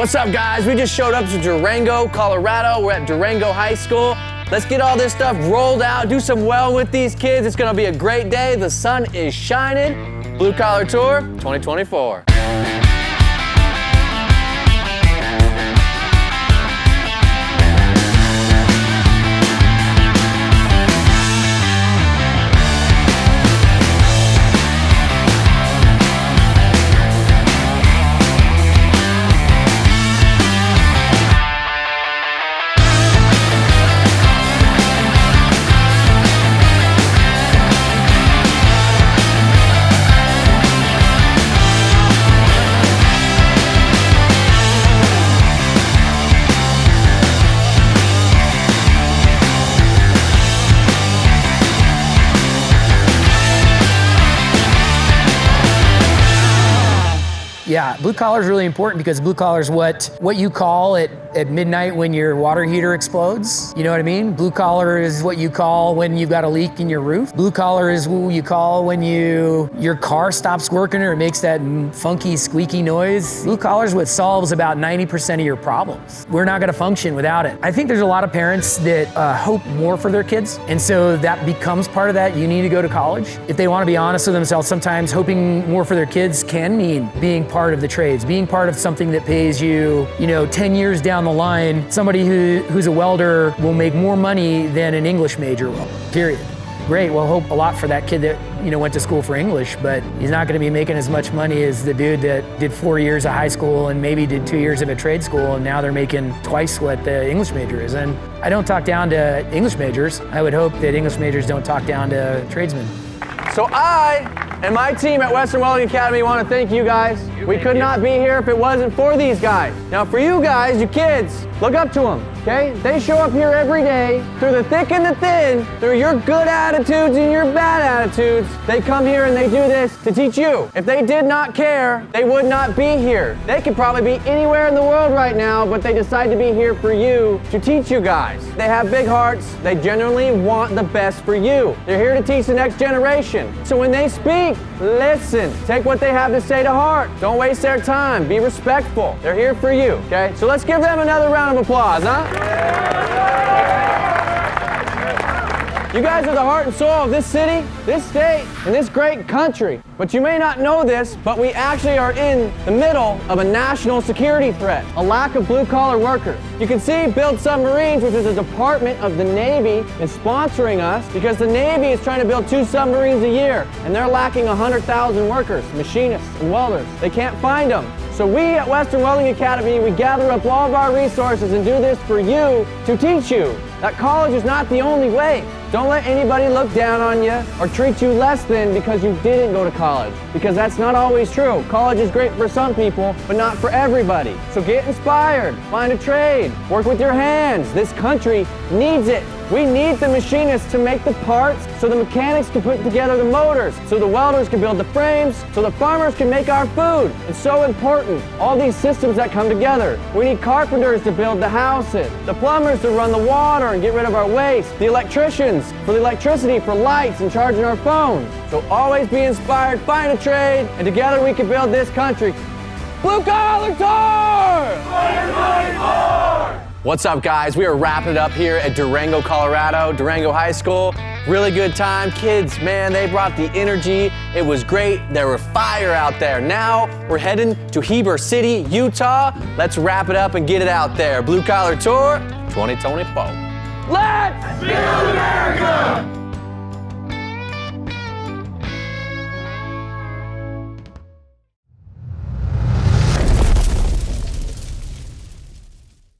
What's up, guys? We just showed up to Durango, Colorado. We're at Durango High School. Let's get all this stuff rolled out, do some well with these kids. It's gonna be a great day. The sun is shining. Blue Collar Tour 2024. Yeah, blue collar is really important because blue collar is what you call at midnight when your water heater explodes. You know what I mean? Blue collar is what you call when you've got a leak in your roof. Blue collar is what you call when your car stops working or it makes that funky, squeaky noise. Blue collar is what solves about 90% of your problems. We're not gonna function without it. I think there's a lot of parents that hope more for their kids, and so that becomes part of that. You need to go to college. If they wanna be honest with themselves, sometimes hoping more for their kids can mean being part of the trades, being part of something that pays you, 10 years down the line, somebody who's a welder will make more money than an English major will, period. Great, well, hope a lot for that kid that, went to school for English, but he's not gonna be making as much money as the dude that did 4 years of high school and maybe did 2 years of a trade school, and now they're making twice what the English major is. And I don't talk down to English majors. I would hope that English majors don't talk down to tradesmen. So I and my team at Western Welding Academy want to thank you guys. We could not be here if it wasn't for these guys. Now for you guys, you kids, look up to them, okay? They show up here every day through the thick and the thin, through your good attitudes and your bad attitudes. They come here and they do this to teach you. If they did not care, they would not be here. They could probably be anywhere in the world right now, but they decide to be here for you to teach you guys. They have big hearts. They genuinely want the best for you. They're here to teach the next generation. So when they speak, listen. Take what they have to say to heart. Don't waste their time. Be respectful. They're here for you, okay? So let's give them another round of applause, huh? You guys are the heart and soul of this city, this state, and this great country. But you may not know this, but we actually are in the middle of a national security threat, a lack of blue-collar workers. You can see Build Submarines, which is a department of the Navy, is sponsoring us because the Navy is trying to build 2 submarines a year, and they're lacking 100,000 workers, machinists, and welders. They can't find them. So we at Western Welding Academy, we gather up all of our resources and do this for you to teach you that college is not the only way. Don't let anybody look down on you or treat you less than because you didn't go to college, because that's not always true. College is great for some people, but not for everybody. So get inspired, find a trade, work with your hands. This country needs it. We need the machinists to make the parts so the mechanics can put together the motors, so the welders can build the frames, so the farmers can make our food. It's so important, all these systems that come together. We need carpenters to build the houses, the plumbers to run the water and get rid of our waste, the electricians for the electricity for lights and charging our phones. So always be inspired, find a trade, and together we can build this country. Blue Collar Tour! 2024! What's up, guys? We are wrapping it up here at Durango, Colorado, Durango High School. Really good time. Kids, man, they brought the energy. It was great. There were fire out there. Now we're heading to Heber City, Utah. Let's wrap it up and get it out there. Blue Collar Tour 2024. Let's build America!